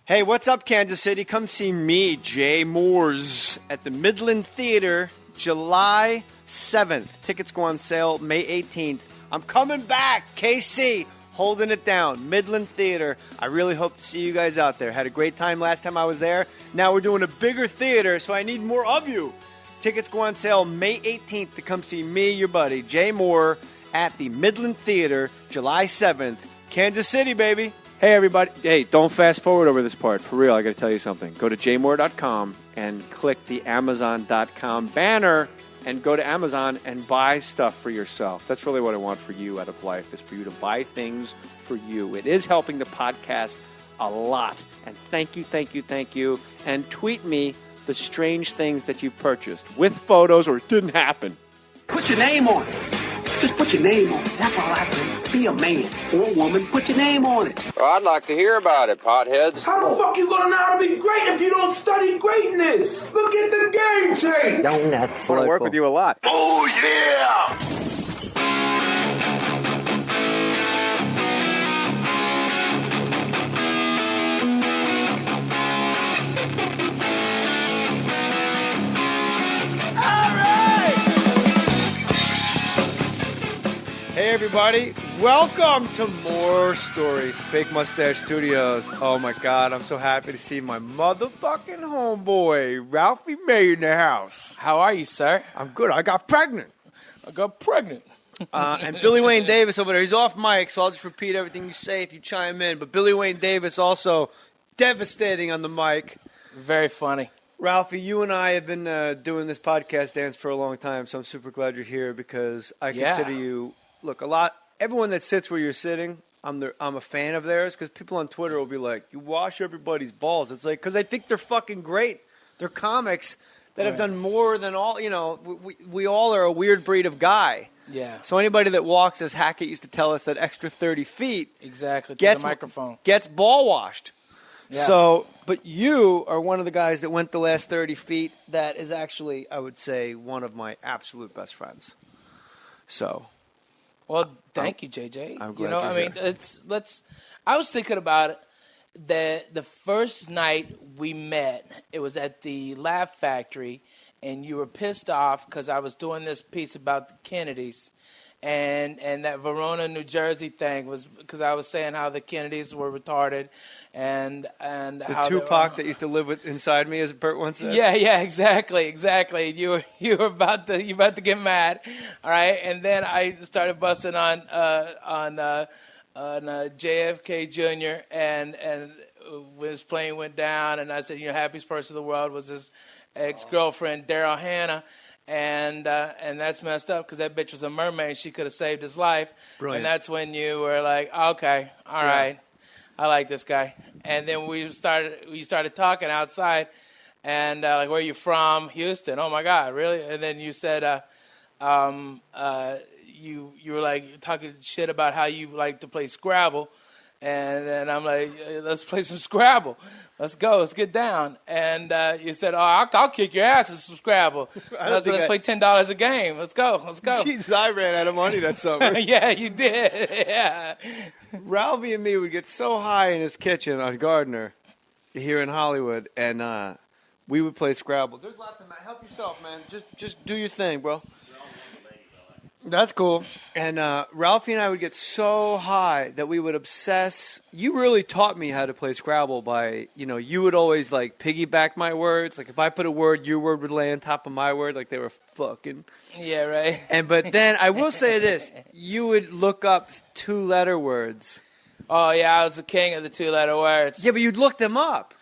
Hey, what's up, Kansas City? Come see me, Jay Mohr's, at the Midland Theater, July 7th. Tickets go on sale May 18th. I'm coming back, KC, holding it down. Midland Theater. I really hope to see you guys out there. Had a great time last time I was there. Now we're doing a bigger theater, so I need more of you. Tickets go on sale May 18th to come see me, your buddy, Jay Mohr, at the Midland Theater, July 7th. Kansas City, baby. Hey, everybody. Hey, don't fast forward over this part. For real, I got to tell you something. Go to jmohr.com and click the Amazon.com banner and go to Amazon and buy stuff for yourself. That's really what I want for you out of life, is for you to buy things for you. It is helping the podcast a lot. And thank you, thank you, thank you. And tweet me the strange things that you purchased with photos or it didn't happen. Put your name on it. Just put your name on it. That's all I say. Be a man or a woman. Put your name on it. Well, I'd like to hear about it, potheads. How the fuck you gonna know how to be great if you don't study greatness? Look at the game tape. Donuts. I want to work with you a lot. Oh, yeah! Hey, everybody. Welcome to More Stories, Fake Mustache Studios. Oh, my God. I'm so happy to see my motherfucking homeboy, Ralphie May, in the house. How are you, sir? I'm good. I got pregnant. And Billy Wayne Davis over there. He's off mic, so I'll just repeat everything you say if you chime in. But Billy Wayne Davis also devastating on the mic. Very funny. Ralphie, you and I have been doing this podcast dance for a long time, so I'm super glad you're here because I consider you... Look, everyone that sits where you're sitting, I'm a fan of theirs because people on Twitter will be like, you wash everybody's balls. It's like, because I think they're fucking great. They're comics that have done more than all, we all are a weird breed of guy. Yeah. So anybody that walks, as Hackett used to tell us, that extra 30 feet. Exactly, gets the microphone. Gets ball washed. Yeah. So, but you are one of the guys that went the last 30 feet that is actually, I would say, one of my absolute best friends. So... Well, thank you, JJ. I'm glad you're here. I was thinking about it. The first night we met, it was at the Laugh Factory, and you were pissed off because I was doing this piece about the Kennedys. And that Verona, New Jersey thing was because I was saying how the Kennedys were retarded, and how Tupac that used to live inside me, as Bert once said. Yeah, exactly. You were about to get mad, all right? And then I started busting on JFK Jr. and when his plane went down, and I said, happiest person in the world was his ex-girlfriend Daryl Hannah. And that's messed up because that bitch was a mermaid. She could have saved his life. Brilliant. And that's when you were like, okay, all right, I like this guy. And then we started talking outside, and like, where are you from? Houston. Oh my God, really? And then you said, you were like talking shit about how you like to play Scrabble, and then I'm like, let's play some Scrabble. Let's go. Let's get down. And you said, I'll kick your ass in some Scrabble. Let's play $10 a game. Let's go. Jesus, I ran out of money that summer. Yeah, you did. Yeah. Ralphie and me would get so high in his kitchen on Gardner here in Hollywood, and we would play Scrabble. There's lots of... Help yourself, man. Just do your thing, bro. That's cool. And Ralphie and I would get so high that we would obsess. You really taught me how to play Scrabble by, you would always like piggyback my words. Like if I put a word, your word would lay on top of my word like they were fucking. Yeah, right. But then I will say this. You would look up 2-letter words. Oh, yeah, I was the king of the 2-letter words. Yeah, but you'd look them up.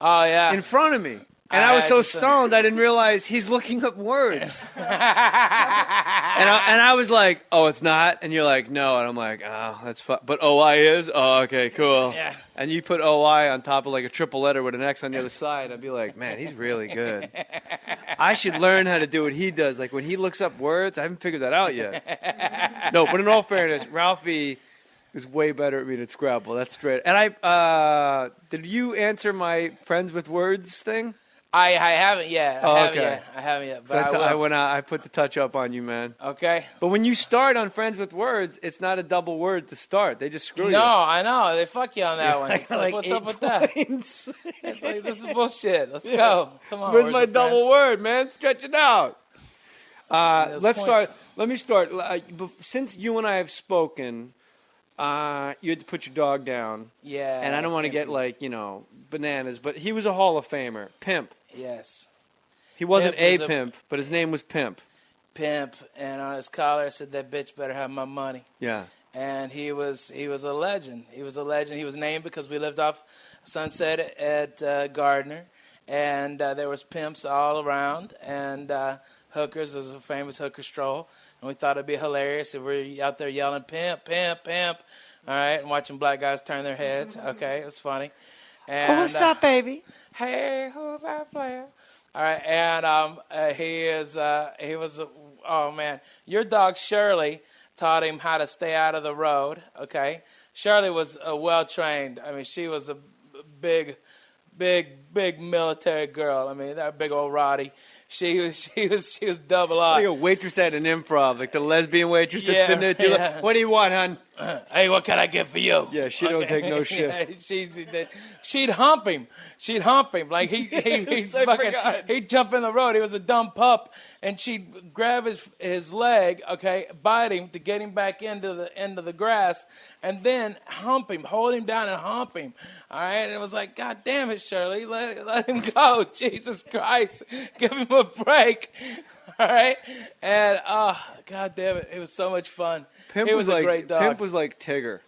Oh, yeah. In front of me. And I was so stoned, I didn't realize he's looking up words. and I was like, oh, it's not? And you're like, no. And I'm like, oh, that's fun. But OI is? Oh, okay, cool. Yeah. And you put OI on top of like a triple letter with an X on the other side. I'd be like, man, he's really good. I should learn how to do what he does. Like when he looks up words, I haven't figured that out yet. No, but in all fairness, Ralphie is way better at me than Scrabble. That's straight. And did you answer my friends with words thing? I haven't yet. Oh, I haven't okay. yet. I haven't yet. So But I will. I put the touch up on you, man. Okay. But when you start on Friends with Words, it's not a double word to start. They just screw you. No, I know. They fuck you on that one. I It's got like, what's up 8 with that? points. It's like, this is bullshit. Let's go. Come on. Where's my your double friends? word, man? Stretch it out. Those Let's points. start. Let me start. Since you and I have spoken, you had to put your dog down. Yeah. And I don't want to get bananas, but he was a Hall of Famer. Pimp. Yes. He wasn't Pimp was Pimp, but his name was Pimp. Pimp, and on his collar said, "That bitch better have my money." Yeah. And he was a legend. He was a legend. He was named because we lived off Sunset at Gardner, and there was pimps all around, and hookers. There was a famous hooker stroll, and we thought it'd be hilarious if we were out there yelling "Pimp, pimp, pimp," all right, and watching black guys turn their heads. Okay, it was funny. And, What's up, baby? Hey, who's that player? All right, and he was, oh man, your dog Shirley taught him how to stay out of the road, okay? Shirley was well-trained. I mean, she was a big military girl. I mean, that big old Roddy. She was double R. Like a waitress at an improv, like the lesbian waitress that's been there too. Yeah. Like, what do you want, hon? Hey, what can I get for you? Yeah, she don't take no shit. Yeah, she'd hump him. Like he'd jump in the road. He was a dumb pup, and she'd grab his leg, okay, bite him to get him back into the grass, and then hump him, hold him down and hump him. All right, and it was like, God damn it, Shirley, let him go. Jesus Christ, give him a break. All right, and God damn it, it was so much fun. Pimp He was a like, great dog. Pimp was like Tigger.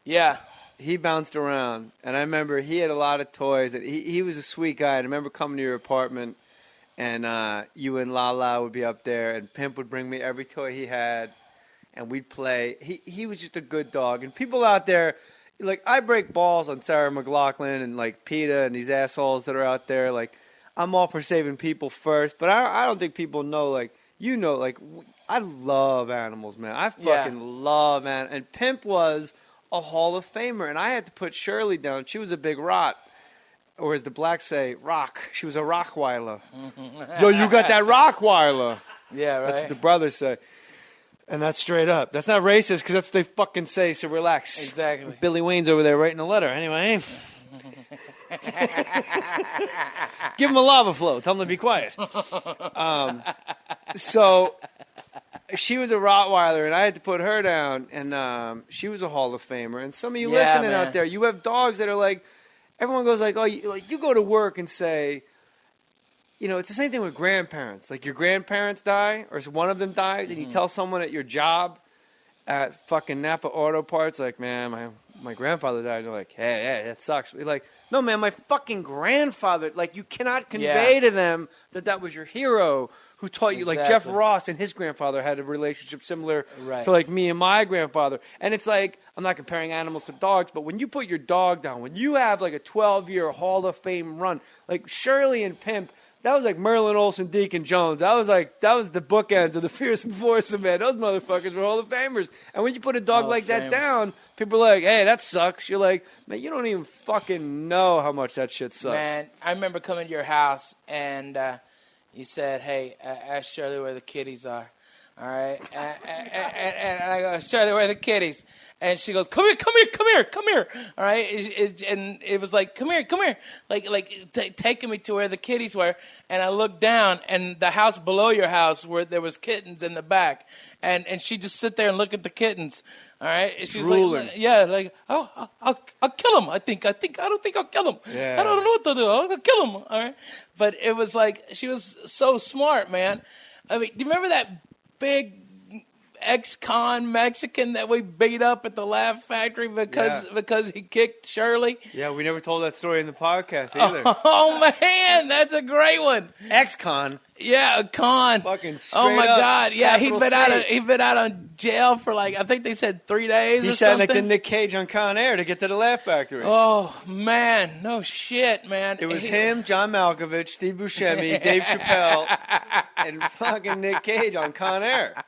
Yeah. He bounced around, and I remember he had a lot of toys. And he was a sweet guy. I remember coming to your apartment, and you and Lala would be up there, and Pimp would bring me every toy he had, and we'd play. He was just a good dog. And people out there, like, I break balls on Sarah McLachlan and, like, PETA and these assholes that are out there. Like, I'm all for saving people first, but I don't think people know, like, I love animals, man. I fucking love animals. And Pimp was a Hall of Famer, and I had to put Shirley down. She was a big rot, or as the blacks say, rock. She was a Rockweiler. Yo, you got that Rockweiler. Yeah, right. That's what the brothers say. And that's straight up. That's not racist, because that's what they fucking say, so relax. Exactly. Billy Wayne's over there writing a letter. Anyway. Give him a lava flow. Tell him to be quiet. So she was a Rottweiler, and I had to put her down, and she was a Hall of Famer. And some of you listening out there, you have dogs that are like, everyone goes like, oh, you go to work and say, it's the same thing with grandparents. Like, your grandparents die, or one of them dies, and you tell someone at your job at fucking Napa Auto Parts, like, man, my grandfather died. And they're like, hey, that sucks. You're like, no, man, my fucking grandfather. Like, you cannot convey to them that was your hero who taught you. Like, Jeff Ross and his grandfather had a relationship similar to, like, me and my grandfather. And it's like, I'm not comparing animals to dogs, but when you put your dog down, when you have, like, a 12-year Hall of Fame run, like Shirley and Pimp, that was like Merlin Olsen, Deacon Jones. That was the bookends of the Fearsome Foursome, man. Those motherfuckers were Hall of Famers. And when you put a dog like that down, people are like, hey, that sucks. You're like, man, you don't even fucking know how much that shit sucks. Man, I remember coming to your house, and you said, hey, ask Shirley where the kitties are. All right? and I go, Shirley, where are the kitties? And she goes, come here. All right? And it was like, come here. Like taking me to where the kitties were. And I looked down, and the house below your house where there was kittens in the back. And she just sit there and look at the kittens. All right? And she was drooling. like, oh, I'll kill him. I don't think I'll kill him. Yeah. I don't know what to do. I'll kill him. All right? But it was like, she was so smart, man. I mean, do you remember that big ex-con Mexican that we beat up at the Laugh Factory because he kicked Shirley? Yeah, we never told that story in the podcast either. Oh man, that's a great one. Ex-con. Yeah, a con. Fucking straight Oh my up, God! Yeah, he'd capital been out on jail for like, I think they said 3 days. He or sounded something. like the Nick Cage on Con Air to get to the Laugh Factory. Oh man, no shit, man. It was him, John Malkovich, Steve Buscemi, Dave Chappelle, and fucking Nick Cage on Con Air.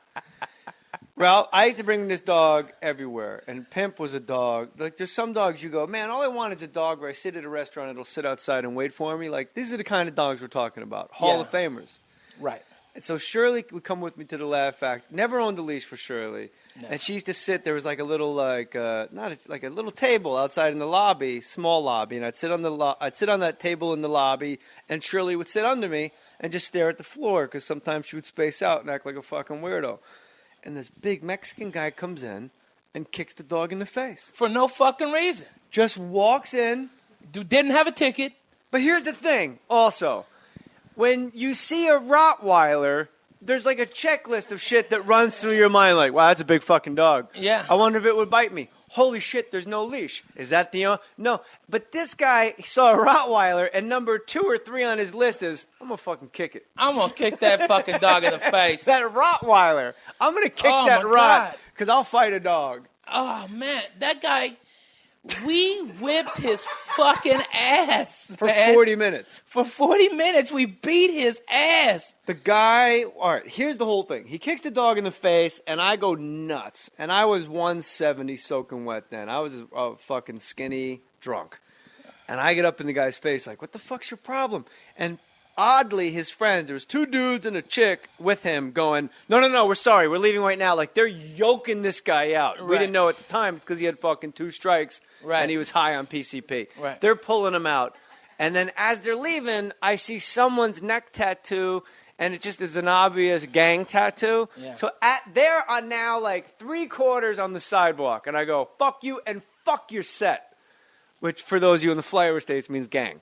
Ralph, I used to bring this dog everywhere, and Pimp was a dog. Like, there's some dogs you go, man, all I want is a dog where I sit at a restaurant, it'll sit outside and wait for me. Like, these are the kind of dogs we're talking about. Hall of Famers. Right. And so Shirley would come with me to the Laugh Factory. Never owned a leash for Shirley. No. And she used to sit, there was like a little, like a little table outside in the lobby, small lobby, and I'd sit on that table in the lobby, and Shirley would sit under me and just stare at the floor, because sometimes she would space out and act like a fucking weirdo. And this big Mexican guy comes in and kicks the dog in the face. For no fucking reason. Just walks in. Didn't have a ticket. But here's the thing, also. When you see a Rottweiler, there's like a checklist of shit that runs through your mind like, wow, that's a big fucking dog. Yeah. I wonder if it would bite me. Holy shit, there's no leash. Is that the... No. But this guy saw a Rottweiler, and number 2 or 3 on his list is, I'm going to fucking kick it. I'm going to kick that fucking dog in the face. That Rottweiler. I'm going to kick that Rott, because I'll fight a dog. Oh, man. That guy... We whipped his fucking ass, For man. 40 minutes. For 40 minutes, we beat his ass. The guy, all right, here's the whole thing. He kicks the dog in the face, and I go nuts. And I was 170 soaking wet then. I was a fucking skinny drunk. And I get up in the guy's face like, what the fuck's your problem? And oddly, his friends, there was 2 dudes and a chick with him going, no, we're sorry, we're leaving right now. Like, they're yoking this guy out. Right. We didn't know at the time. It's because he had fucking 2 strikes, right. And he was high on PCP. Right. They're pulling him out. And then as they're leaving, I see someone's neck tattoo, and it just is an obvious gang tattoo. Yeah. So there are now like 3/4 on the sidewalk. And I go, fuck you and fuck your set. Which, for those of you in the flyover states, means gang.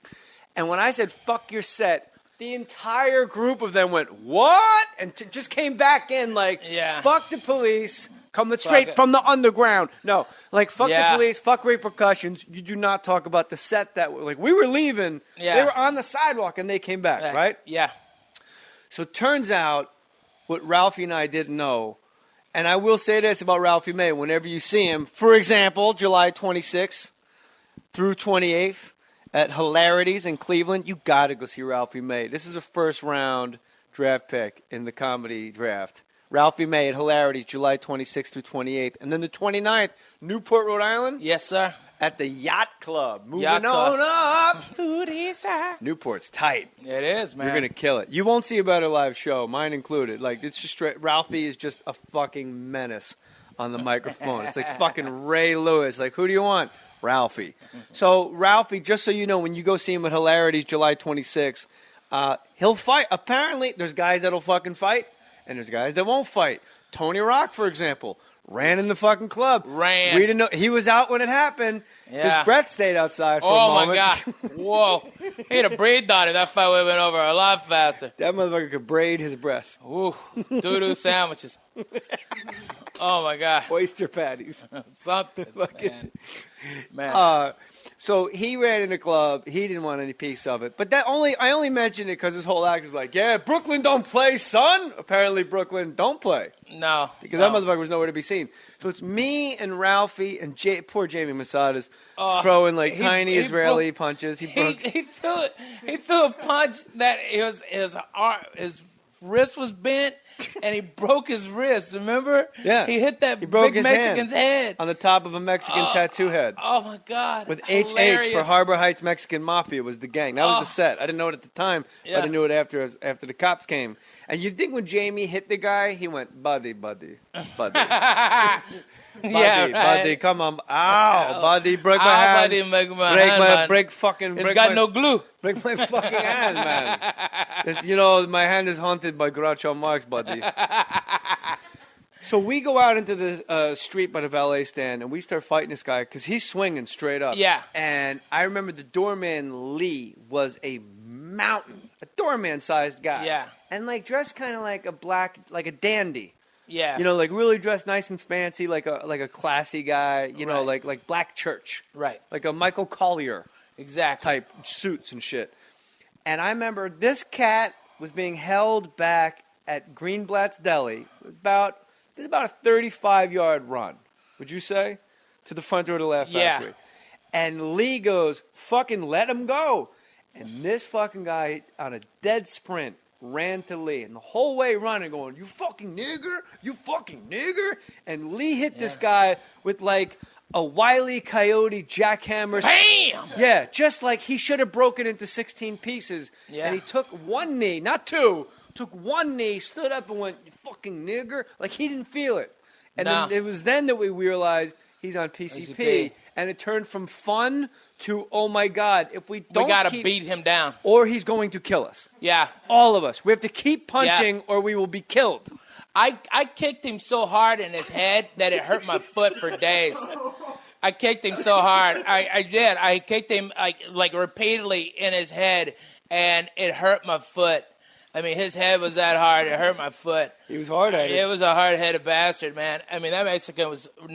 And when I said fuck your set, the entire group of them went, what? And just came back in like, fuck the police, coming straight from the underground. No, like, fuck the police, fuck repercussions. You do not talk about the set that, like, we were leaving. Yeah. They were on the sidewalk and they came back, right? Yeah. So it turns out what Ralphie and I didn't know, and I will say this about Ralphie May, whenever you see him, for example, July 26th through 28th, at Hilarities in Cleveland, you got to go see Ralphie May. This is a first-round draft pick in the comedy draft. Ralphie May at Hilarities, July 26th through 28th. And then the 29th, Newport, Rhode Island. Yes, sir. At the Yacht Club. Moving on up. To the side. Newport's tight. It is, man. You're going to kill it. You won't see a better live show, mine included. Like, it's just straight. Ralphie is just a fucking menace on the microphone. It's like fucking Ray Lewis. Like, who do you want? Ralphie. So Ralphie, just so you know, when you go see him at Hilarities July 26th, he'll fight. Apparently, there's guys that'll fucking fight, and there's guys that won't fight. Tony Rock, for example, ran in the fucking club. Ran. We didn't know. He was out when it happened. Yeah. His breath stayed outside for a moment. Oh, my God. Whoa. He had a braid on it. That fight would have been over a lot faster. That motherfucker could braid his breath. Ooh. Doo-doo sandwiches. Oh, my God. Oyster patties. Something, man. So he ran in the club. He didn't want any piece of it. But I only mentioned it because his whole act was like, yeah, Brooklyn don't play, son. Apparently Brooklyn don't play. No. Because that motherfucker was nowhere to be seen. So it's me and Ralphie and poor Jamie Masadas throwing like tiny Israeli punches. He threw a punch that his wrist was bent, and he broke his wrist. Remember? Yeah. He hit that big Mexican's head on the top of a Mexican tattoo head. Oh my God! With Hilarious. HH for Harbor Heights Mexican Mafia was the gang. That was the set. I didn't know it at the time, but I knew it after the cops came. And you'd think when Jamie hit the guy, he went, buddy. Buddy, come on. Ow, buddy, break my hand. Buddy, break my hand, man. It's got no glue. Break my fucking hand, man. My hand is haunted by Groucho Marx, buddy. So we go out into the street by the valet stand, and we start fighting this guy because he's swinging straight up. Yeah. And I remember the doorman, Lee, was a mountain, a doorman-sized guy. Yeah. And, like, dressed kind of like a dandy. Yeah. Like really dressed nice and fancy, like a classy guy, like Black Church. Right. Like a Michael Collier. Exactly. Type suits and shit. And I remember this cat was being held back at Greenblatt's Deli. This is about a 35-yard run, would you say? To the front door of the Laugh Factory. And Lee goes, fucking let him go. And this fucking guy, on a dead sprint, ran to Lee. And the whole way running, going, you fucking nigger, you fucking nigger. And Lee hit this guy with like a Wile E. Coyote jackhammer. Bam! Yeah, just like he should have broken into 16 pieces. Yeah. And he took one knee, not two, took one knee, stood up and went, you fucking nigger. Like he didn't feel it. And then it was then that we realized he's on PCP. And it turned from fun to, oh my God, if we don't we got to beat him down. Or he's going to kill us. Yeah. All of us. We have to keep punching or we will be killed. I kicked him so hard in his head that it hurt my foot for days. I kicked him so hard. I did. I kicked him like repeatedly in his head, and it hurt my foot. I mean, his head was that hard. It hurt my foot. He was hard-headed. It was a hard-headed bastard, man. I mean, that Mexican was no